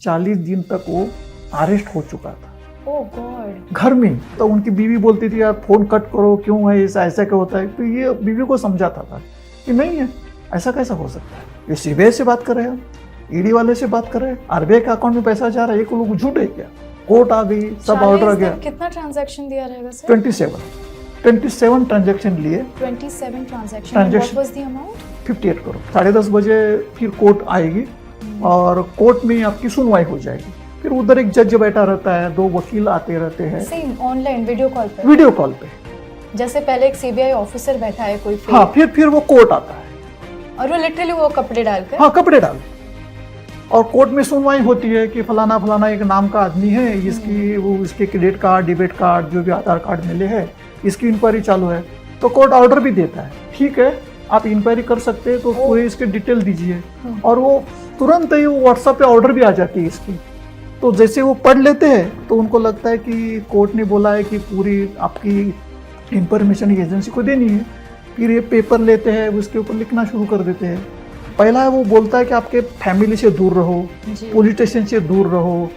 40 दिन तक वो अरेस्ट हो चुका था ओह गॉड। घर में। तो उनकी बीवी बोलती थी यार फोन कट करो, क्यों है ऐसा, ऐसा क्या होता है। तो ये बीवी को समझाता था कि नहीं है, ऐसा कैसा हो सकता है, ये सीबीआई से बात कर रहे हैं, ईडी वाले से बात कर रहे हैं, आरबीआई के अकाउंट में पैसा जा रहा है, ये लोग झूठ है क्या। कोर्ट आ गई, सब ऑर्डर आ गया। कितना ट्रांजैक्शन दिया रहेगा सर? 27 ट्रांजैक्शन लिए। 27 transaction. What was the amount? 58 crore. 10:30 बजे फिर कोर्ट आएगी और कोर्ट में आपकी सुनवाई हो जाएगी। फिर उधर एक जज बैठा रहता है, 2 वकील आते रहते हैं। सेम ऑनलाइन वीडियो कॉल पे? वीडियो कॉल पे, जैसे पहले एक सीबीआई ऑफिसर बैठा है कोई। हाँ, फिर वो कोर्ट आता है और वो लिटरली वो कपड़े डालकर। हाँ, कपड़े डाल। और कोर्ट में सुनवाई होती है कि फलाना फलाना एक नाम का आदमी है, इसकी वो इसके क्रेडिट कार्ड, डेबिट कार्ड, जो भी आधार कार्ड मिले हैं, इसकी इंक्वायरी चालू है। तो कोर्ट ऑर्डर भी देता है, ठीक है आप इंक्वायरी कर सकते हैं, तो पूरे इसके डिटेल दीजिए। और वो तुरंत ही व्हाट्सएप पे ऑर्डर भी आ जाती है इसकी। तो जैसे वो पढ़ लेते हैं तो उनको लगता है कि कोर्ट ने बोला है कि पूरी आपकी इंफॉर्मेशन एजेंसी को देनी है। फिर ये पेपर लेते हैं, उसके ऊपर लिखना शुरू कर देते हैं। पहला वो बोलता है कि आपके फैमिली से दूर रहो, पुलिस स्टेशन से दूर रहो,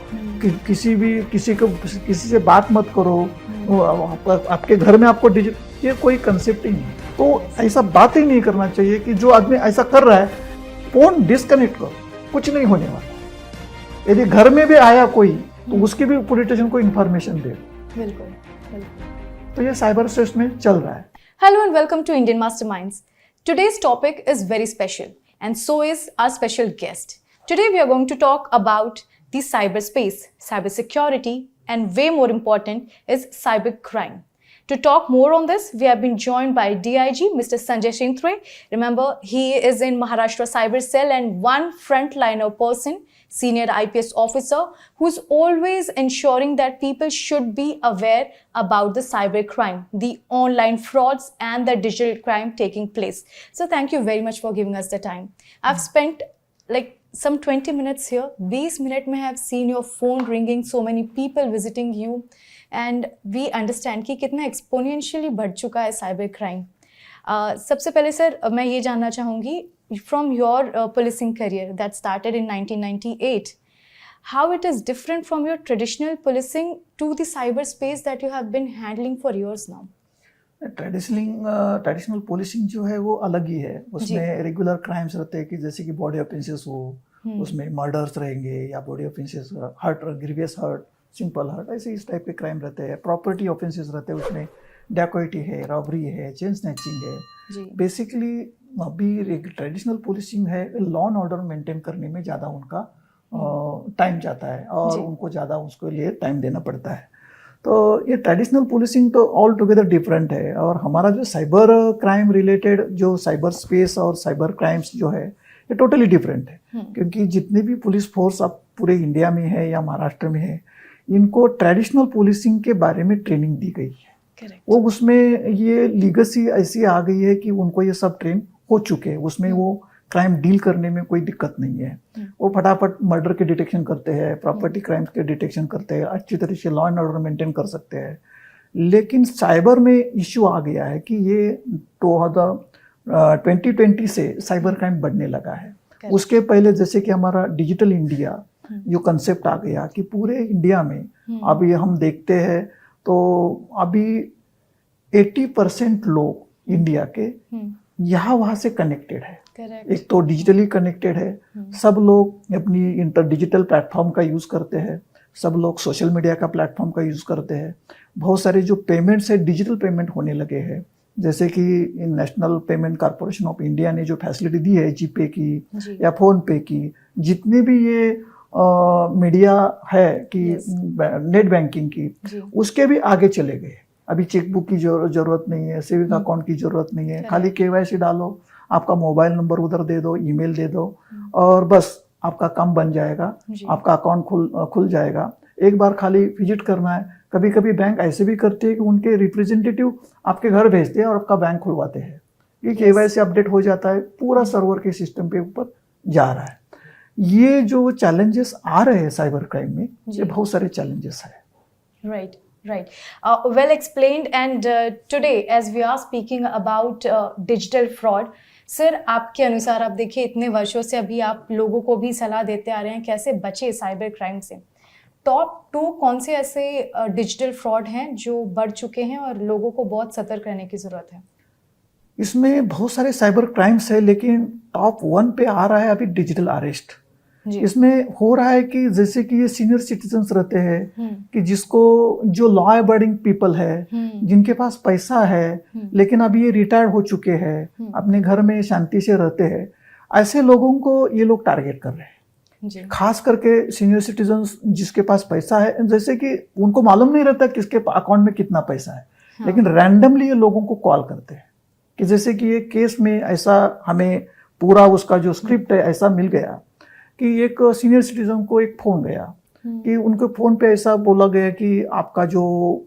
किसी से बात मत करो, आपके घर में आपको ये कोई कंसेप्ट ही नहीं। तो ऐसा बात ही नहीं करना चाहिए कि जो आदमी ऐसा कर रहा है फोन डिस्कनेक्ट करो, कुछ नहीं होने वाला। यदि घर में भी आया कोई तो उसकी भी पुलिस स्टेशन को इन्फॉर्मेशन दे। बिल्कुल। तो ये साइबर स्पेस में चल रहा है। Hello and welcome to Indian Masterminds. Today's topic is very special and so is our special guest. Today we are going to talk about the cyberspace, cybersecurity, and way more important is cybercrime. To talk more on this, we have been joined by DIG Mr. Sanjay Shinthre. Remember, he is in Maharashtra Cyber Cell and one frontliner person, senior IPS officer, who's always ensuring that people should be aware about the cybercrime, the online frauds and the digital crime taking place. So thank you very much for giving us the time. I've spent like some 20 minutes here. 20 minutes में I have seen your phone ringing, so many people visiting you. And we understand कि कितना exponentially बढ़ चुका है cyber crime. सबसे पहले sir मैं ये जानना चाहूँगी, from your policing career that started in 1998, how it is different from your traditional policing to the cyber space that you have been handling for years now? Traditional policing जो है वो अलग ही है। उसमें रेगुलर क्राइम्स रहते हैं कि जैसे कि बॉडी ऑफेंसेस हो, उसमें मर्डर्स रहेंगे या body offences, hurt, grievous hurt, simple hurt, ऐसे इस टाइप के क्राइम रहते हैं। प्रॉपर्टी ऑफेंसेस रहते हैं, उसमें डैकोइटी है, रॉबरी है, चेन स्नैचिंग है। बेसिकली अभी ट्रेडिशनल पुलिसिंग है, लॉ एंड ऑर्डर मेंटेन करने में ज़्यादा उनका टाइम जाता है और उनको ज़्यादा उसके लिए टाइम देना पड़ता है। तो ये ट्रेडिशनल पुलिसिंग तो ऑल टुगेदर डिफरेंट है। और हमारा जो साइबर क्राइम रिलेटेड जो साइबर स्पेस और साइबर क्राइम्स जो है ये टोटली डिफरेंट है। क्योंकि जितने भी पुलिस फोर्स अब पूरे इंडिया में है या महाराष्ट्र में है, इनको ट्रेडिशनल पुलिसिंग के बारे में ट्रेनिंग दी गई है। Correct. वो उसमें ये लीगेसी ऐसी आ गई है कि उनको ये सब ट्रेन हो चुके हैं। उसमें वो क्राइम डील करने में कोई दिक्कत नहीं है। वो फटाफट मर्डर के डिटेक्शन करते हैं, प्रॉपर्टी क्राइम्स के डिटेक्शन करते हैं, अच्छी तरह से लॉ एंड ऑर्डर मेंटेन कर सकते हैं। लेकिन साइबर में इश्यू आ गया है कि ये 2020 से साइबर क्राइम बढ़ने लगा है। Correct. उसके पहले जैसे कि हमारा डिजिटल इंडिया जो कंसेप्ट आ गया कि पूरे इंडिया में अभी हम देखते हैं तो अभी 80% लोग इंडिया के यहाँ वहाँ से कनेक्टेड है। Correct. एक तो डिजिटली कनेक्टेड है, सब लोग अपनी डिजिटल प्लेटफॉर्म का यूज़ करते हैं, सब लोग सोशल मीडिया का प्लेटफॉर्म का यूज़ करते हैं। बहुत सारे जो पेमेंट्स है डिजिटल पेमेंट होने लगे हैं। जैसे कि national payment corporation of India ने जो फैसिलिटी दी है जीपे की या फोन पे की, जितने भी ये मीडिया है कि नेट बैंकिंग की, उसके भी आगे चले गए। अभी चेकबुक की जरूरत नहीं है, सेविंग अकाउंट की जरूरत नहीं है, खाली केवाईसी डालो, आपका मोबाइल नंबर उधर दे दो, ईमेल दे दो और बस आपका काम बन जाएगा, आपका अकाउंट खुल जाएगा। एक बार खाली विजिट करना है। कभी कभी बैंक ऐसे भी करते हैं कि उनके रिप्रेजेंटेटिव आपके घर भेजते हैं और आपका बैंक खुलवाते हैं। ये केवाईसी अपडेट हो जाता है, पूरा सर्वर के सिस्टम पे ऊपर जा रहा है। ये जो चैलेंजेस आ रहे हैं साइबर क्राइम में, ये बहुत सारे चैलेंजेस है। Right. Well explained. And today, as we are speaking about digital fraud, sir, आपके अनुसार, आप देखिए इतने वर्षों से अभी आप लोगों को भी सलाह देते आ रहे हैं कैसे बचे साइबर क्राइम से। टॉप 2 कौन से ऐसे डिजिटल फ्रॉड हैं जो बढ़ चुके हैं और लोगों को बहुत सतर्क रहने की जरूरत है? इसमें बहुत सारे साइबर क्राइम्स है, लेकिन टॉप 1 पे आ रहा है अभी डिजिटल अरेस्ट। जी। इसमें हो रहा है कि जैसे कि ये सीनियर सिटीजन्स रहते हैं कि जिसको जो लॉ अबाइडिंग पीपल है, जिनके पास पैसा है लेकिन अभी ये रिटायर्ड हो चुके हैं, अपने घर में शांति से रहते हैं, ऐसे लोगों को ये लोग टारगेट कर रहे हैं। जी। खास करके सीनियर सिटीजन्स जिसके पास पैसा है, जैसे कि उनको मालूम नहीं रहता किसके अकाउंट में कितना पैसा है, लेकिन रैंडमली ये लोगों को कॉल करते हैं कि जैसे कि एक केस में ऐसा हमें पूरा उसका जो स्क्रिप्ट है ऐसा मिल गया कि एक सीनियर सिटीजन को एक फोन गया कि उनके फोन पे ऐसा बोला गया कि आपका जो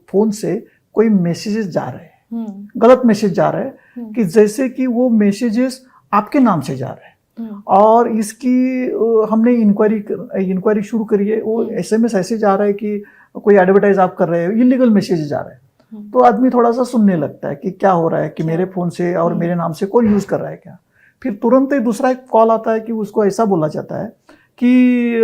फोन से कोई मैसेजेस जा रहे हैं, गलत मैसेज जा रहे हैं, कि जैसे कि वो मैसेजेस आपके नाम से जा रहे हैं, और इसकी हमने इंक्वायरी शुरू करी है। वो SMS ऐसे जा रहा है कि कोई एडवर्टाइज आप कर रहे हो, इलीगल मैसेज जा रहे हैं। तो आदमी थोड़ा सा सुनने लगता है कि क्या हो रहा है, कि मेरे फोन से और मेरे नाम से कौन यूज कर रहा है क्या। फिर तुरंत ही दूसरा एक कॉल आता है कि उसको ऐसा बोला जाता है कि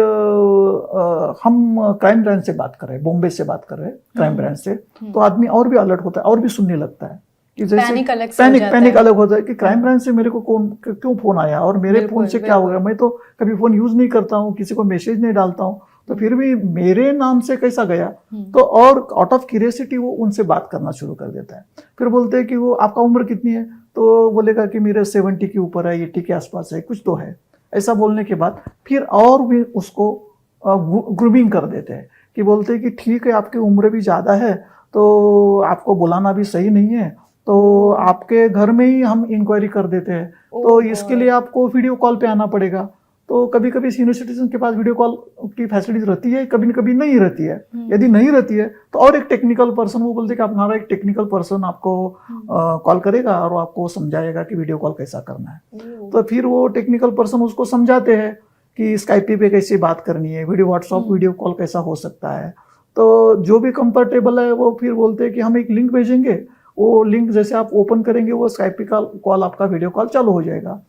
हम क्राइम ब्रांच से बात कर रहे हैं, बॉम्बे से बात कर रहे हैं, क्राइम ब्रांच से। तो आदमी और भी अलर्ट होता है और भी सुनने लगता है कि जैसे पैनिक अलग होता है कि क्राइम ब्रांच से मेरे को क्यों फोन आया और मेरे फोन से क्या हो गया। मैं तो कभी फोन यूज नहीं करता हूँ, किसी को मैसेज नहीं डालता हूँ, तो फिर भी मेरे नाम से कैसा गया। तो और आउट ऑफ क्यूरियोसिटी वो उनसे बात करना शुरू कर देता है। फिर बोलते हैं कि वो आपका उम्र कितनी है, तो बोलेगा कि मेरे 70 के ऊपर है, 80 के आसपास है, कुछ तो है। ऐसा बोलने के बाद फिर और भी उसको ग्रूमिंग कर देते हैं कि बोलते हैं कि ठीक है आपकी उम्र भी ज़्यादा है, तो आपको बुलाना भी सही नहीं है, तो आपके घर में ही हम इंक्वायरी कर देते हैं, तो इसके लिए आपको वीडियो कॉल पे आना पड़ेगा। तो कभी कभी सीनियर सिटीजन के पास वीडियो कॉल की फैसिलिटीज रहती है, कभी कभी नहीं रहती है। यदि नहीं रहती है तो और एक टेक्निकल पर्सन, वो बोलते हैं कि हमारा एक टेक्निकल पर्सन आपको कॉल करेगा और आपको समझाएगा कि वीडियो कॉल कैसा करना है। तो फिर वो टेक्निकल पर्सन उसको समझाते हैं कि स्काइपी पे कैसे बात करनी है, व्हाट्सएप वीडियो कॉल कैसा हो सकता है। तो जो भी कंफर्टेबल है वो फिर बोलते हैं कि हम एक लिंक भेजेंगे, वो लिंक जैसे आप ओपन करेंगे वो स्काइपी का कॉल, आपका वीडियो कॉल चालू हो जाएगा।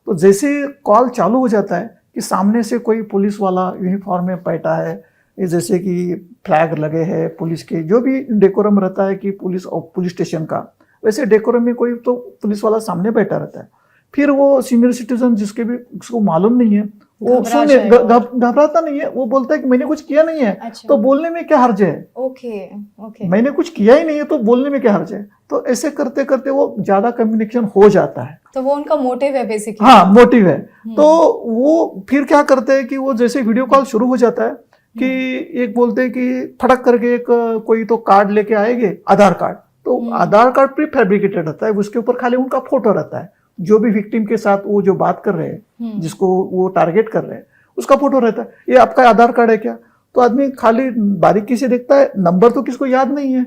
तो जैसे कॉल चालू हो जाता है कि सामने से कोई पुलिस वाला यूनिफॉर्म में बैठा है, जैसे कि फ्लैग लगे हैं पुलिस के, जो भी डेकोरम रहता है कि पुलिस स्टेशन का, वैसे डेकोरम में कोई तो पुलिस वाला सामने बैठा रहता है। फिर वो सीनियर सिटीजन जिसको मालूम नहीं है, वो सुने घबराता नहीं है, वो बोलता है कि मैंने कुछ किया नहीं है। अच्छा। तो बोलने में क्या हर्ज है, ओके मैंने कुछ किया ही नहीं है तो बोलने में क्या हर्ज है। तो ऐसे करते करते वो ज्यादा कम्युनिकेशन हो जाता है। तो वो उनका मोटिव है बेसिकली। हाँ, मोटिव है। तो वो फिर क्या करते हैं कि वो जैसे वीडियो कॉल शुरू हो जाता है कि एक बोलते हैं कि फटक करके एक कोई तो कार्ड लेके आएंगे, आधार कार्ड। तो आधार कार्ड प्री फैब्रिकेटेड रहता है, उसके ऊपर खाली उनका फोटो रहता है, जो भी विक्टिम के साथ वो जो बात कर रहे हैं, जिसको वो टारगेट कर रहे हैं, उसका फोटो रहता है। ये आपका आधार कार्ड है क्या? तो आदमी खाली बारीकी से देखता है, नंबर तो किसको याद नहीं है,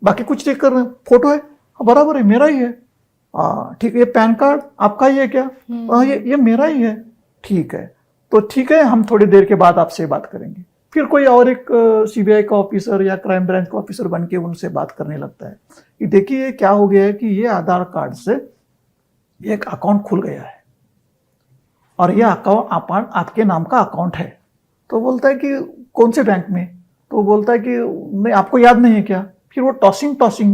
बाकी कुछ चेक कर रहे हैं, फोटो है, बराबर है, मेरा ही है। ठीक है, ये पैन कार्ड आपका ही है क्या? ये मेरा ही है। ठीक है, तो ठीक है, हम थोड़ी देर के बाद आपसे बात करेंगे। फिर कोई और एक CBI का ऑफिसर या क्राइम ब्रांच का ऑफिसर बन के उनसे बात करने लगता है कि देखिए क्या हो गया है कि ये आधार कार्ड से एक अकाउंट खुल गया है और ये अकाउंट आपके नाम का अकाउंट है। तो बोलता है कि कौन से बैंक में? तो बोलता है कि नहीं, आपको याद नहीं है क्या? फिर वो टॉसिंग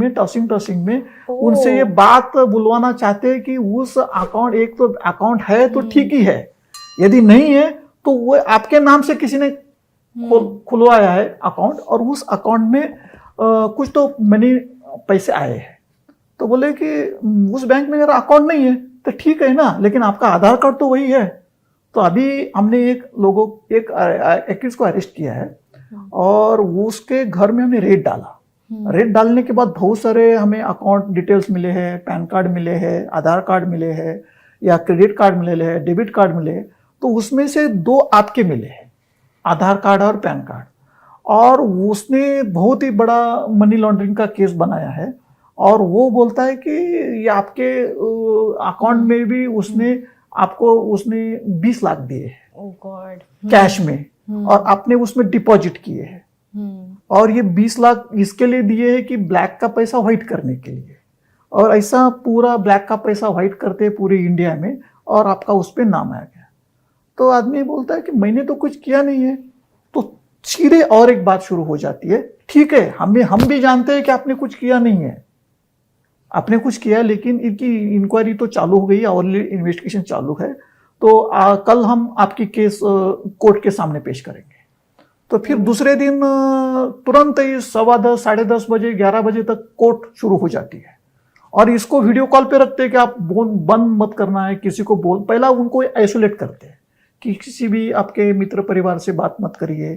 में उनसे ये बात बुलवाना चाहते हैं कि उस अकाउंट, एक तो अकाउंट है तो ठीक ही है, यदि नहीं है तो वो आपके नाम से किसी ने खुलवाया है अकाउंट, और उस अकाउंट में कुछ तो मनी पैसे आए हैं। तो बोले कि उस बैंक में मेरा अकाउंट नहीं है। तो ठीक है ना, लेकिन आपका आधार कार्ड तो वही है। तो अभी हमने एक एक्यूज को अरेस्ट किया है और उसके घर में हमने रेड डाला। रेड डालने के बाद बहुत सारे हमें अकाउंट डिटेल्स मिले हैं, पैन कार्ड मिले हैं, आधार कार्ड मिले हैं, या क्रेडिट कार्ड मिले हैं, डेबिट कार्ड मिले हैं। तो उसमें से 2 आपके मिले हैं, आधार कार्ड और पैन कार्ड। और उसने बहुत ही बड़ा मनी लॉन्ड्रिंग का केस बनाया है, और वो बोलता है कि ये आपके अकाउंट में भी उसने 20 लाख दिए हैं कैश में, और आपने उसमें डिपॉजिट किए हैं, और ये 20 लाख इसके लिए दिए हैं कि ब्लैक का पैसा व्हाइट करने के लिए, और ऐसा पूरा ब्लैक का पैसा व्हाइट करते पूरे इंडिया में, और आपका उस पर नाम आ गया। तो आदमी बोलता है कि मैंने तो कुछ किया नहीं है। तो सीधे और एक बात शुरू हो जाती है, ठीक है हम भी जानते हैं कि आपने कुछ किया नहीं है, आपने कुछ किया, लेकिन इनकी इंक्वायरी तो चालू हो गई है और इन्वेस्टिगेशन चालू है, तो कल हम आपकी केस कोर्ट के सामने पेश करेंगे। तो फिर दूसरे दिन तुरंत ही 10:15, 10:30 बजे, 11 बजे तक कोर्ट शुरू हो जाती है, और इसको वीडियो कॉल पे रखते हैं कि आप बंद मत करना है, किसी को पहला उनको आइसोलेट करते हैं कि किसी भी आपके मित्र परिवार से बात मत करिए,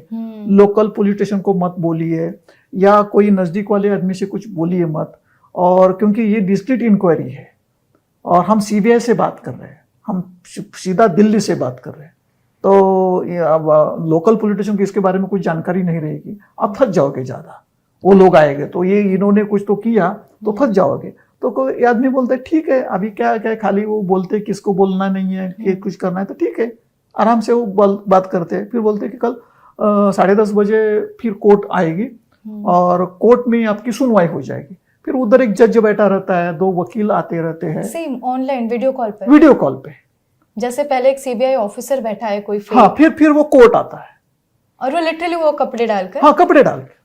लोकल पुलिस स्टेशन को मत बोलिए, या कोई नजदीक वाले आदमी से कुछ बोलिए मत। और क्योंकि ये डिस्ट्रिक्ट इंक्वायरी है और हम सीबीआई से बात कर रहे हैं, हम सीधा दिल्ली से बात कर रहे हैं, तो अब लोकल पॉलिटिशियन को इसके बारे में कुछ जानकारी नहीं रहेगी, आप फंस जाओगे ज़्यादा। वो लोग आएंगे तो ये इन्होंने कुछ तो किया तो फंस जाओगे। तो कोई आदमी बोलते ठीक है, अभी क्या क्या खाली वो बोलते किसको बोलना नहीं है कि कुछ करना है, तो ठीक है, आराम से वो बात करते हैं। फिर बोलते कि कल 10:30 बजे फिर कोर्ट आएगी और कोर्ट में आपकी सुनवाई हो जाएगी। फिर उधर एक जज बैठा रहता है, 2 वकील आते रहते हैं, सेम ऑनलाइन वीडियो कॉल पे जैसे पहले एक सीबीआई ऑफिसर बैठा है कोई, हाँ, फिर वो कोर्ट आता है और वो लिटरली वो कपड़े डालकर, हाँ, कपड़े डाल के,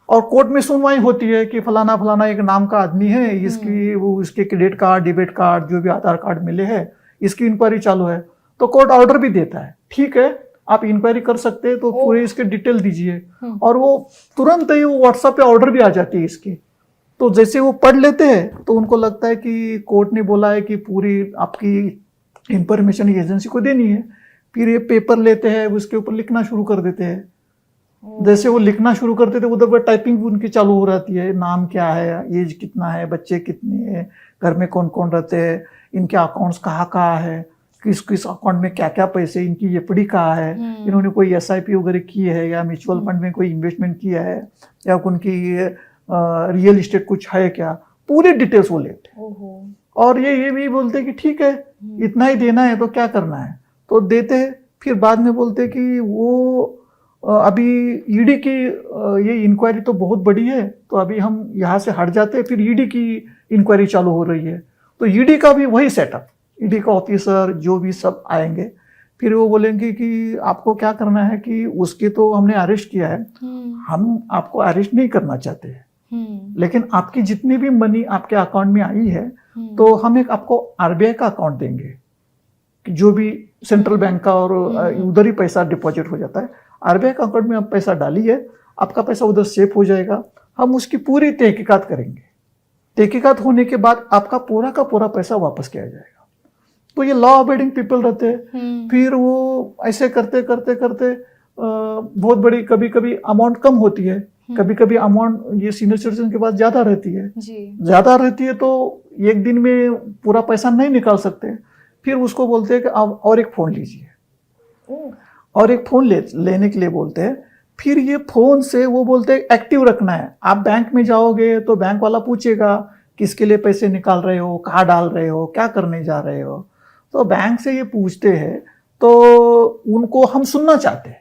और कोर्ट में सुनवाई होती है कि फलाना फलाना एक नाम का आदमी है, इसकी वो इसके क्रेडिट कार्ड, डेबिट कार्ड, जो भी आधार कार्ड मिले हैं, इसकी इंक्वायरी चालू है। तो कोर्ट ऑर्डर भी देता है, ठीक है आप इंक्वायरी कर सकते हैं, तो पूरे इसके डिटेल दीजिए। और वो तुरंत ही वो व्हाट्सएप पे ऑर्डर भी आ जाती है इसकी। तो जैसे वो पढ़ लेते हैं तो उनको लगता है कि कोर्ट ने बोला है कि पूरी आपकी इंफॉर्मेशन एजेंसी को देनी है। फिर ये पेपर लेते हैं, उसके ऊपर लिखना शुरू कर देते हैं। जैसे वो लिखना शुरू करते थे उधर पर टाइपिंग भी उनकी चालू हो जाती है, नाम क्या है, एज कितना है, बच्चे कितने हैं, घर में कौन कौन रहते हैं, इनके अकाउंट्स कहाँ है, किस किस अकाउंट में क्या क्या पैसे, इनकी एफडी कहाँ है, इन्होंने कोई एसआईपी वगैरह की है या म्यूचुअल फंड में कोई इन्वेस्टमेंट किया है, या उनकी रियल इस्टेट कुछ है क्या, पूरी डिटेल्स वो लेते हैं। और ये भी बोलते कि ठीक है इतना ही देना है तो क्या करना है, तो देते हैं। फिर बाद में बोलते कि वो अभी ईडी की ये इंक्वायरी तो बहुत बड़ी है, तो अभी हम यहाँ से हट जाते हैं, फिर ईडी की इंक्वायरी चालू हो रही है। तो ईडी का भी वही सेटअप, ईडी का ऑफिसर जो भी सब आएंगे, फिर वो बोलेंगे कि आपको क्या करना है, कि उसके तो हमने अरेस्ट किया है, हम आपको अरेस्ट नहीं करना चाहते हैं, लेकिन आपकी जितनी भी मनी आपके अकाउंट में आई है, तो हम एक आपको आरबीआई का अकाउंट देंगे, जो भी सेंट्रल बैंक का, और उधर ही पैसा डिपॉजिट हो जाता है। आरबीआई का अकाउंट में आप पैसा डालिए, आपका पैसा उधर सेफ हो जाएगा, हम उसकी पूरी तहकीकात करेंगे, तहकीकात होने के बाद आपका पूरा का पूरा पैसा वापस किया जाएगा। तो ये लॉ अबेडिंग पीपल रहते हैं। फिर वो ऐसे करते करते करते बहुत बड़ी, कभी कभी अमाउंट कम होती है, कभी कभी अमाउंट ये सीनियर सिटीजन के पास ज्यादा रहती है, ज्यादा रहती है तो एक दिन में पूरा पैसा नहीं निकाल सकते। फिर उसको बोलते हैं कि आप और एक फोन लीजिए, और एक फोन लेने के लिए बोलते हैं। फिर ये फोन से वो बोलते हैं एक्टिव रखना है। आप बैंक में जाओगे तो बैंक वाला पूछेगा किसके लिए पैसे निकाल रहे हो, कहाँ डाल रहे हो, क्या करने जा रहे हो। तो बैंक से ये पूछते हैं, तो उनको हम सुनना चाहते हैं,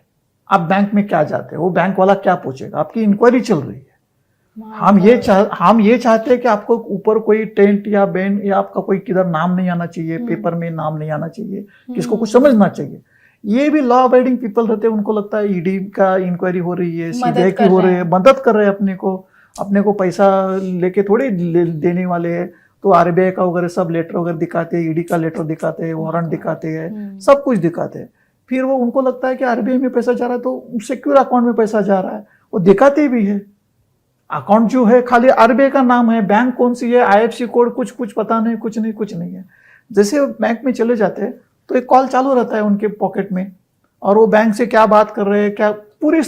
आप बैंक में क्या जाते हो, वो बैंक वाला क्या पूछेगा, आपकी इंक्वायरी चल रही है। हम ये चाहते हैं कि आपको ऊपर कोई टेंट या बैन या आपका कोई किधर नाम नहीं आना चाहिए, पेपर में नाम नहीं आना चाहिए, किसको कुछ समझना चाहिए। ये भी लॉ अबाइडिंग पीपल रहते हैं, उनको लगता है ईडी का इंक्वायरी हो रही है, सीबीआई की हो रही है, मदद कर रहे हैं अपने को पैसा लेके थोड़ी देने वाले हैं। तो आरबीआई का वगैरह सब लेटर वगैरह दिखाते हैं, ईडी का लेटर दिखाते हैं, वारंट दिखाते हैं, सब कुछ दिखाते हैं। फिर वो उनको लगता है कि आरबीआई में पैसा जा रहा है तो सिक्योर अकाउंट में पैसा जा रहा है, वो दिखाते भी है। अकाउंट जो है खाली आरबीआई का नाम है, बैंक कौन सी है, आईएफएससी कोड कुछ पता नहीं, कुछ नहीं है। जैसे बैंक में चले जाते हैं तो एक कॉल चालू रहता है उनके पॉकेट में, और वो बैंक से क्या बात कर रहे हैं, क्या पूरी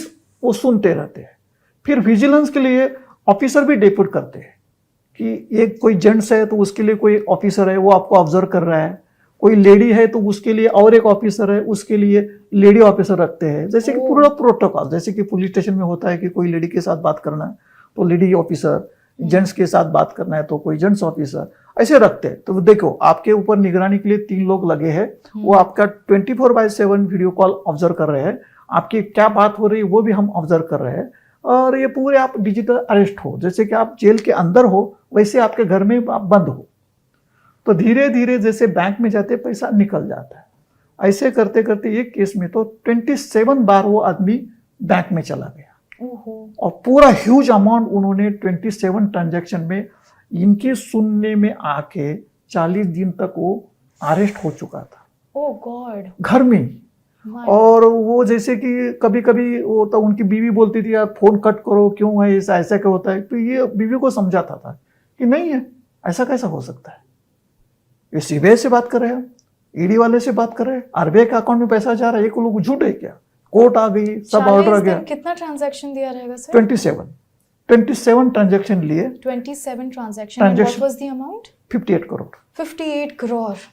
वो सुनते रहते हैं। फिर विजिलेंस के लिए ऑफिसर भी डेप्यूट करते हैं कि एक कोई जेंट्स है तो उसके लिए कोई ऑफिसर है, वो आपको ऑब्जर्व कर रहा है। कोई लेडी है तो उसके लिए और एक ऑफिसर है, उसके लिए लेडी ऑफिसर रखते हैं। जैसे कि पूरा प्रोटोकॉल, जैसे कि पुलिस स्टेशन में होता है कि कोई लेडी के साथ बात करना है तो लेडी ऑफिसर, जेंट्स के साथ बात करना है तो कोई जेंट्स ऑफिसर, ऐसे रखते हैं। तो देखो आपके ऊपर निगरानी के लिए 3 लोग लगे हैं, वो आपका 24/7 वीडियो कॉल ऑब्जर्व कर रहे हैं, आपकी क्या बात हो रही है वो भी हम ऑब्जर्व कर रहे हैं। और ये पूरे आप डिजिटल अरेस्ट हो, जैसे कि आप जेल के अंदर हो वैसे आपके घर में आप बंद हो। तो धीरे धीरे जैसे बैंक में जाते पैसा निकल जाता है। ऐसे करते करते एक केस में तो 27 बार वो आदमी बैंक में चला गया और पूरा ह्यूज अमाउंट उन्होंने 27 ट्रांजैक्शन में इनके सुनने में आके 40 दिन तक वो अरेस्ट हो चुका था। ओह गॉड। घर में। और वो जैसे कि कभी कभी वो तो उनकी बीवी बोलती थी यार फोन कट करो, क्यों है ऐसा, ऐसा क्या होता है। तो ये बीवी को समझाता था कि नहीं है, ऐसा कैसा हो सकता है, ये सीबीआई से बात कर रहे हैं, ईडी वाले से बात कर रहे हैं, आरबीआई के अकाउंट में पैसा जा रहा है, ये लोग झूठ है क्या। कोर्ट आ गई, सब ऑर्डर आ गया। कितना ट्रांजैक्शन दिया रहेगा सर? 27 ट्रांजैक्शन लिए। 27 transaction. What was the amount? 58 crore.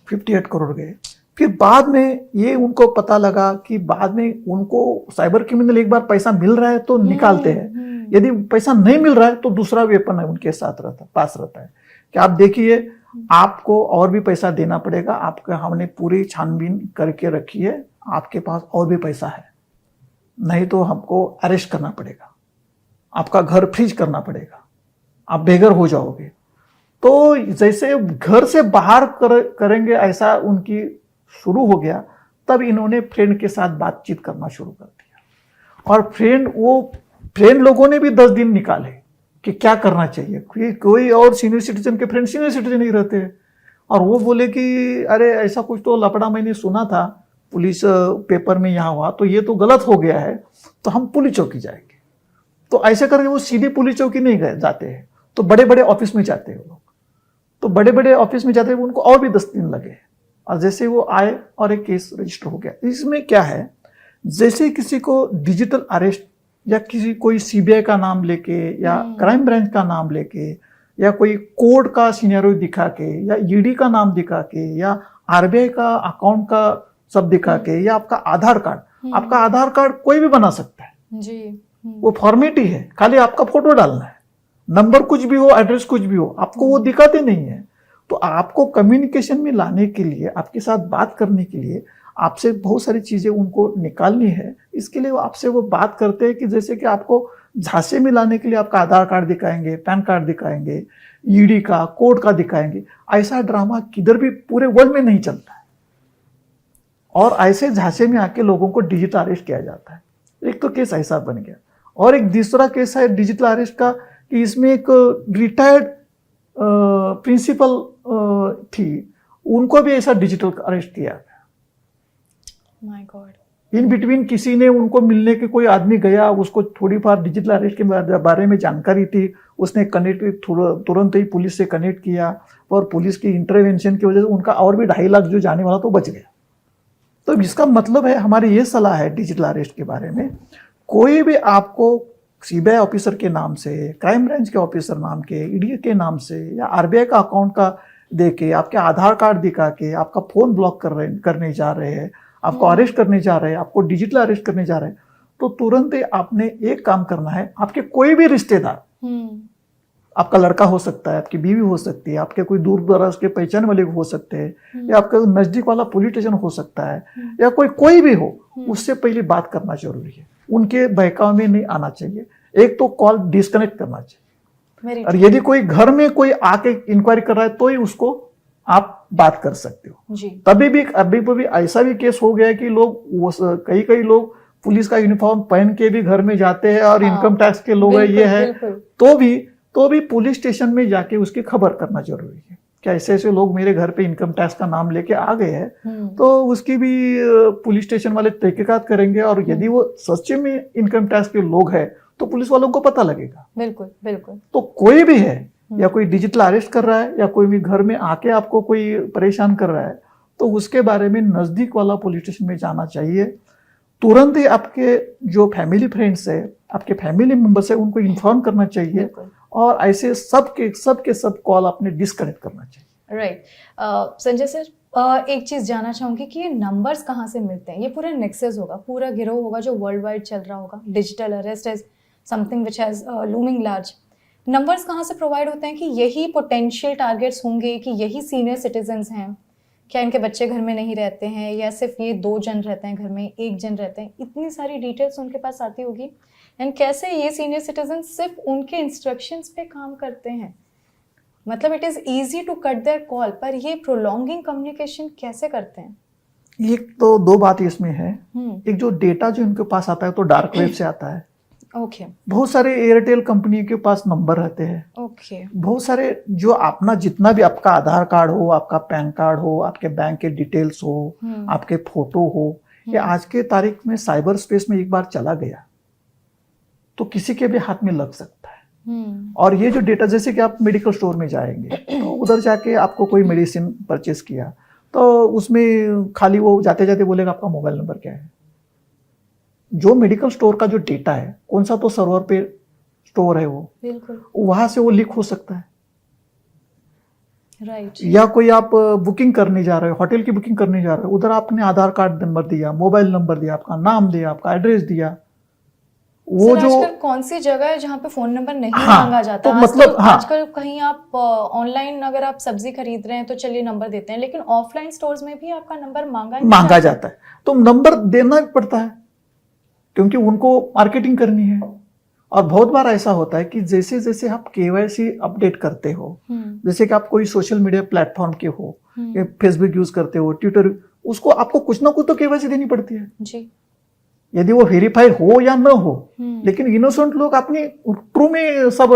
58 crore गए। फिर बाद में ये उनको पता लगा कि बाद में उनको साइबर क्रिमिनल एक बार पैसा मिल रहा है तो निकालते हैं, यदि पैसा नहीं मिल रहा है तो दूसरा वेपन है उनके साथ पास रहता है कि आप देखिए आपको और भी पैसा देना पड़ेगा, आपका हमने पूरी छानबीन करके रखी है, आपके पास और भी पैसा है, नहीं तो हमको अरेस्ट करना पड़ेगा, आपका घर फ्रीज करना पड़ेगा, आप बेघर हो जाओगे। तो जैसे घर से बाहर करेंगे ऐसा उनकी शुरू हो गया, तब इन्होंने फ्रेंड के साथ बातचीत करना शुरू कर दिया। और फ्रेंड लोगों ने भी 10 दिन निकाले कि क्या करना चाहिए। कोई और सीनियर सिटीजन के फ्रेंड सीनियर सिटीजन ही रहते हैं, और वो बोले कि अरे ऐसा कुछ तो लफड़ा मैंने सुना था पुलिस पेपर में यहाँ हुआ, तो ये तो गलत हो गया है, तो हम पुलिस चौकी जाएंगे। तो ऐसे करके वो सीधे पुलिस चौकी नहीं जाते हैं, तो बड़े बड़े ऑफिस में जाते हैं वो लोग। तो बड़े बड़े ऑफिस में जाते हैं, उनको और भी 10 दिन लगे। और जैसे वो आए और एक केस रजिस्टर हो गया। इसमें क्या है, जैसे किसी को डिजिटल अरेस्ट या किसी कोई सीबीआई का नाम लेके या क्राइम ब्रांच का नाम लेके या कोई कोर्ट का सिनेरियो दिखा के या ईडी का नाम दिखा के या आरबीआई का अकाउंट का सब दिखा के या आपका आधार कार्ड कोई भी बना सकता है जी। वो फॉर्मेलिटी है, खाली आपका फोटो डालना है, नंबर कुछ भी हो, एड्रेस कुछ भी हो, आपको वो दिखाते नहीं है। तो आपको कम्युनिकेशन में लाने के लिए, आपके साथ बात करने के लिए आपसे बहुत सारी चीजें उनको निकालनी है। इसके लिए आपसे वो बात करते हैं कि जैसे कि आपको झांसे में लाने के लिए आपका आधार कार्ड दिखाएंगे, पैन कार्ड दिखाएंगे, ईडी का, कोर्ट का दिखाएंगे। ऐसा ड्रामा किधर भी पूरे वर्ल्ड में नहीं चलता है, और ऐसे झांसे में आके लोगों को डिजिटल अरेस्ट किया जाता है। एक तो केस ऐसा बन गया, और एक दूसरा केस है डिजिटल अरेस्ट का कि इसमें एक रिटायर्ड प्रिंसिपल थी, उनको भी ऐसा डिजिटल अरेस्ट किया गया। My God. इन बिटवीन किसी ने उनको मिलने के, कोई आदमी गया, उसको थोड़ी बार डिजिटल अरेस्ट के बारे में जानकारी थी, उसने कनेक्ट तुरंत ही पुलिस से कनेक्ट किया, और पुलिस की इंटरवेंशन की वजह से उनका और भी 2.5 लाख जो जाने वाला तो बच गया। तो इसका मतलब है, हमारी ये सलाह है डिजिटल अरेस्ट के बारे में, कोई भी आपको सीबीआई ऑफिसर के नाम से, क्राइम ब्रांच के ऑफिसर नाम के, ईडी के नाम से या आरबीआई का अकाउंट का देके, आपके आधार कार्ड दिखा के आपका फोन ब्लॉक करने जा रहे हैं, आपको अरेस्ट करने जा रहे हैं, आपको डिजिटल अरेस्ट करने जा रहे हैं, तो तुरंत ही आपने एक काम करना है। आपके कोई भी रिश्तेदार, आपका लड़का हो सकता है, आपकी बीवी हो सकती है, आपके कोई दूर दराज के पहचान वाले हो सकते हैं, या आपका नजदीक वाला पुलिस स्टेशन हो सकता है, या कोई भी हो, उससे पहले बात करना जरूरी है। उनके बहकाव में नहीं आना चाहिए। एक तो कॉल डिस्कनेक्ट करना चाहिए, और यदि कोई घर में कोई आके इंक्वायरी कर रहा है तो ही उसको आप बात कर सकते हो जी। अभी भी ऐसा भी केस हो गया है कि लोग कई लोग पुलिस का यूनिफॉर्म पहन के भी घर में जाते हैं, और इनकम टैक्स के लोग ये है, तो भी पुलिस स्टेशन में जाके उसकी खबर करना जरूरी है। क्या ऐसे लोग मेरे घर पे इनकम टैक्स का नाम लेके आ गए हैं, तो उसकी भी पुलिस स्टेशन वाले तहकीकात करेंगे, और यदि वो सच्चे में इनकम टैक्स के लोग हैं तो पुलिस वालों को पता लगेगा। बिल्कुल बिल्कुल। तो कोई भी है, या कोई डिजिटल अरेस्ट कर रहा है, या कोई भी घर में आके आपको कोई परेशान कर रहा है, तो उसके बारे में नजदीक वाला पुलिस स्टेशन में जाना चाहिए। तुरंत ही आपके जो फैमिली फ्रेंड्स है, आपके फैमिली मेंबर्स है, उनको इन्फॉर्म करना चाहिए, और ऐसे सब कॉल आपने डिस्कनेक्ट करना चाहिए। राइट। संजय सर, एक चीज जानना चाहूंगी कि ये नंबर्स कहाँ से मिलते हैं? ये पूरा नेक्सस होगा, पूरा गिरोह होगा जो वर्ल्ड वाइड चल रहा होगा। Digital arrest is something which has looming large. Numbers कहाँ से प्रोवाइड होते हैं कि यही पोटेंशियल टारगेट्स होंगे, कि यही सीनियर सिटीजन्स हैं? क्या इनके बच्चे घर में नहीं रहते हैं, या सिर्फ ये 2 जन रहते हैं घर में, 1 जन रहते हैं? इतनी सारी डिटेल्स उनके पास आती होगी, एंड कैसे ये सीनियर सिटीजन सिर्फ उनके इंस्ट्रक्शंस पे काम करते हैं, मतलब it is easy to cut their call, पर ये प्रोलॉन्गिंग कम्युनिकेशन कैसे करते हैं? एक तो दो बात इसमें है। एक जो डेटा जो इनके पास आता है तो डार्क वेब से आता है। ओके बहुत सारे एयरटेल कंपनी के पास नंबर रहते हैं। ओके बहुत सारे जो अपना जितना भी आपका आधार कार्ड हो, आपका पैन कार्ड हो, आपके बैंक के डिटेल्स हो, आपके फोटो हो, ये आज के तारीख में साइबर स्पेस में एक बार चला गया तो किसी के भी हाथ में लग सकता है। और ये जो डेटा, जैसे कि आप मेडिकल स्टोर में जाएंगे तो उधर जाके आपको कोई मेडिसिन परचेस किया तो उसमें खाली वो जाते जाते बोलेगा आपका मोबाइल नंबर क्या है। जो मेडिकल स्टोर का जो डेटा है, कौन सा तो सर्वर पे स्टोर है वो, बिल्कुल वहां से वो लीक हो सकता है। राइट या कोई आप बुकिंग करने जा रहे हो, होटल की बुकिंग करने जा रहे हो, उधर आपने आधार कार्ड नंबर दिया, मोबाइल नंबर दिया, आपका नाम दिया, आपका एड्रेस दिया, वो जो आजकल कौन सी जगह है जहाँ पे फोन नंबर नहीं हाँ, मांगा जाता? तो आजकल मतलब हाँ, आजकल कहीं आप ऑनलाइन अगर आप सब्जी खरीद रहे हैं तो चलिए नंबर देते हैं, लेकिन ऑफलाइन स्टोर्स में भी आपका नंबर मांगा जाता है तो नंबर देना भी पड़ता है क्योंकि उनको मार्केटिंग करनी है। और बहुत बार ऐसा होता है कि जैसे जैसे आप केवाईसी अपडेट करते हो, जैसे कि आप कोई सोशल मीडिया प्लेटफॉर्म के हो, फेसबुक यूज करते हो, ट्विटर, उसको आपको कुछ ना कुछ तो केवाईसी देनी पड़ती है जी। यदि वो वेरीफाइड हो या ना हो। लेकिन इनोसेंट लोग अपनी ट्रू में सब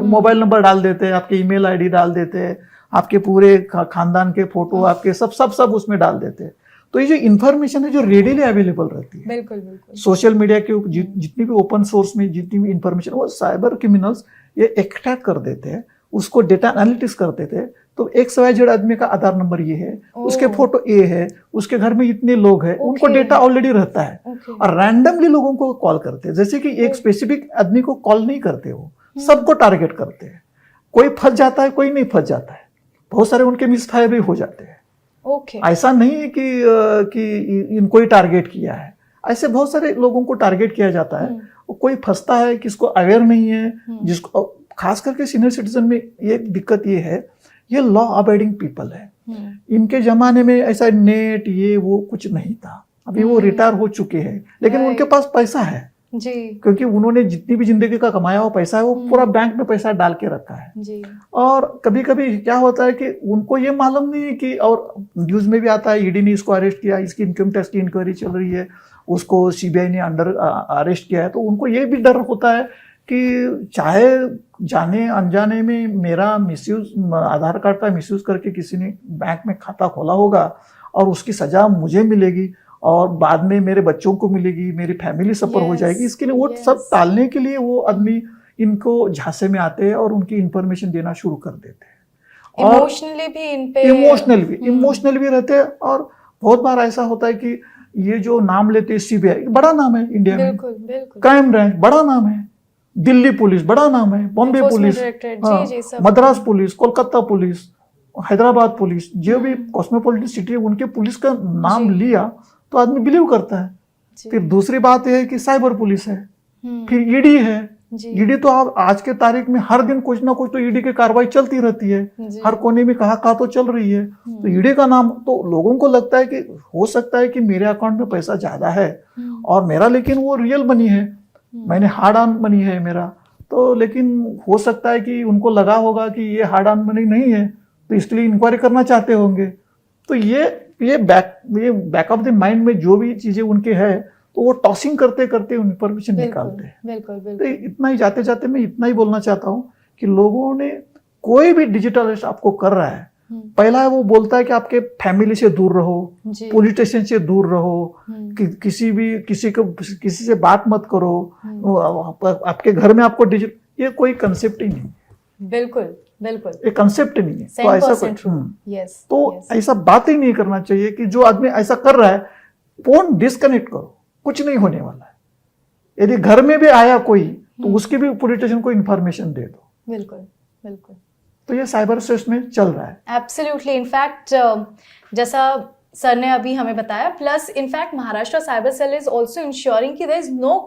मोबाइल नंबर डाल देते हैं, आपके ईमेल आईडी डाल देते हैं, आपके पूरे खानदान के फोटो आपके सब सब सब उसमें डाल देते हैं। तो ये जो इन्फॉर्मेशन है जो रेडीली अवेलेबल रहती है, बिल्कुल बिल्कुल सोशल मीडिया के जितनी भी ओपन सोर्स में जितनी भी इंफॉर्मेशन, वो साइबर क्रिमिनल्स ये एक्सट्रैक्ट कर देते हैं, उसको डेटा एनालिटिक्स कर देते हैं। तो XYZ आदमी का आधार नंबर ये है, उसके फोटो ये है, उसके घर में इतने लोग हैं, उनको डेटा ऑलरेडी रहता है। और रैंडमली लोगों को कॉल करते हैं, जैसे कि एक स्पेसिफिक आदमी को कॉल नहीं करते, वो सबको टारगेट करते हैं। कोई फंस जाता है, कोई नहीं फंस जाता है, बहुत सारे उनके मिसफायर भी हो जाते हैं। ऐसा नहीं है कि इनको ही टारगेट किया है, ऐसे बहुत सारे लोगों को टारगेट किया जाता है। कोई फंसता है किसको अवेयर नहीं है, जिसको खास करके सीनियर सिटीजन में ये दिक्कत ये है, ये लॉ अबाइडिंग पीपल है। इनके जमाने में ऐसा नेट ये वो कुछ नहीं था, अभी वो रिटायर हो चुके हैं, लेकिन उनके पास पैसा है जी, क्योंकि उन्होंने जितनी भी जिंदगी का कमाया हुआ पैसा है वो पूरा बैंक में पैसा डाल के रखा है जी। और कभी कभी क्या होता है कि उनको ये मालूम नहीं है कि, और न्यूज में भी आता है ईडी ने इसको अरेस्ट किया, इसकी इनकम टैक्स की इंक्वायरी चल रही है, उसको सीबीआई ने अंडर अरेस्ट किया है। तो उनको ये भी डर होता है कि चाहे जाने अनजाने में मेरा मिसयूज, आधार कार्ड का मिसयूज करके किसी ने बैंक में खाता खोला होगा और उसकी सजा मुझे मिलेगी और बाद में मेरे बच्चों को मिलेगी, मेरी फैमिली सफर हो जाएगी। इसके लिए वो सब टालने के लिए वो आदमी इनको झांसे में आते हैं और उनकी इंफॉर्मेशन देना शुरू कर देते हैं। इमोशनली भी इन पे इमोशनल भी रहते हैं। और बहुत बार ऐसा होता है कि ये जो नाम लेते हैं, सीबीआई बड़ा नाम है इंडिया में, क्राइम ब्रांच बड़ा नाम है, दिल्ली पुलिस बड़ा नाम है, Bombay police, Madras police, Kolkata police, Hyderabad police, जो भी कॉस्मोपॉलिटन सिटी है उनके पुलिस का नाम लिया तो आदमी बिलीव करता है। फिर दूसरी बात यह है कि साइबर पुलिस है, फिर ईडी है। ईडी तो आप आज के तारीख में हर दिन कुछ ना कुछ तो ईडी की कार्रवाई चलती रहती है, हर कोने में कहाँ तो चल रही है। तो ईडी का नाम तो लोगों को लगता है कि हो सकता है कि मेरे अकाउंट में पैसा ज्यादा है और मेरा, लेकिन वो रियल मनी है, मैंने हार्ड अर्न मनी है मेरा, तो लेकिन हो सकता है कि उनको लगा होगा कि ये हार्ड अर्न मनी नहीं है, तो इसलिए इंक्वायरी करना चाहते होंगे। तो ये बैक ऑफ द माइंड में जो भी चीजें उनके है तो वो टॉसिंग करते करते इंफॉर्मेशन निकालते हैं। बिल्कुल। तो इतना ही जाते जाते मैं इतना ही बोलना चाहता हूँ कि लोगों ने, कोई भी डिजिटल अरेस्ट आपको कर रहा है, पहला वो बोलता है कि आपके फैमिली से दूर रहो, पुलिस स्टेशन से दूर रहो, किसी से बात मत करो, आपके घर में आपको डिजिटल, ये कोई कंसेप्ट ही नहीं। बिल्कुल ये कंसेप्ट नहीं है। तो ऐसा ऐसा बात ही नहीं करना चाहिए कि जो आदमी ऐसा कर रहा है फोन डिस्कनेक्ट करो, कुछ नहीं होने वाला है। यदि घर में भी आया कोई तो उसकी भी पुलिस स्टेशन को इन्फॉर्मेशन दे दो। बिल्कुल। तो ये साइबर स्पेस में चल रहा है। एब्सोल्युटली। इनफैक्ट जैसा सर ने अभी हमें बताया, plus in fact Maharashtra cyber cell is also insuring कि there is no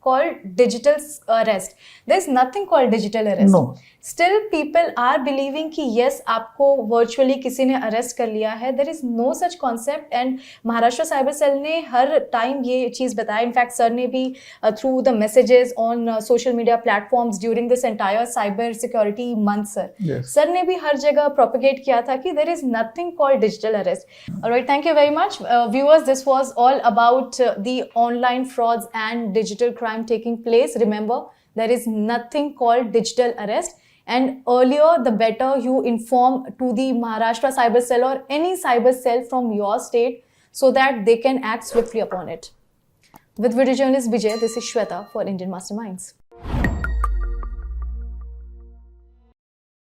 called digital arrest. There's nothing called digital arrest. No. Still people are believing कि yes आपको virtually किसी ने arrest कर लिया है. There is no such concept and Maharashtra cyber cell ने हर time ये चीज़ बताया. In fact सर ने भी through the messages on social media platforms during this entire cyber security month sir. Yes. Sir ने भी हर जगह propagate किया था कि there is nothing called digital arrest. Alright, thank you very much. Viewers, this was all about the online frauds and digital crime taking place. Remember, there is nothing called digital arrest. And earlier, the better you inform to the Maharashtra Cyber Cell or any cyber cell from your state so that they can act swiftly upon it. With video journalist Vijay, this is Shweta for Indian Masterminds.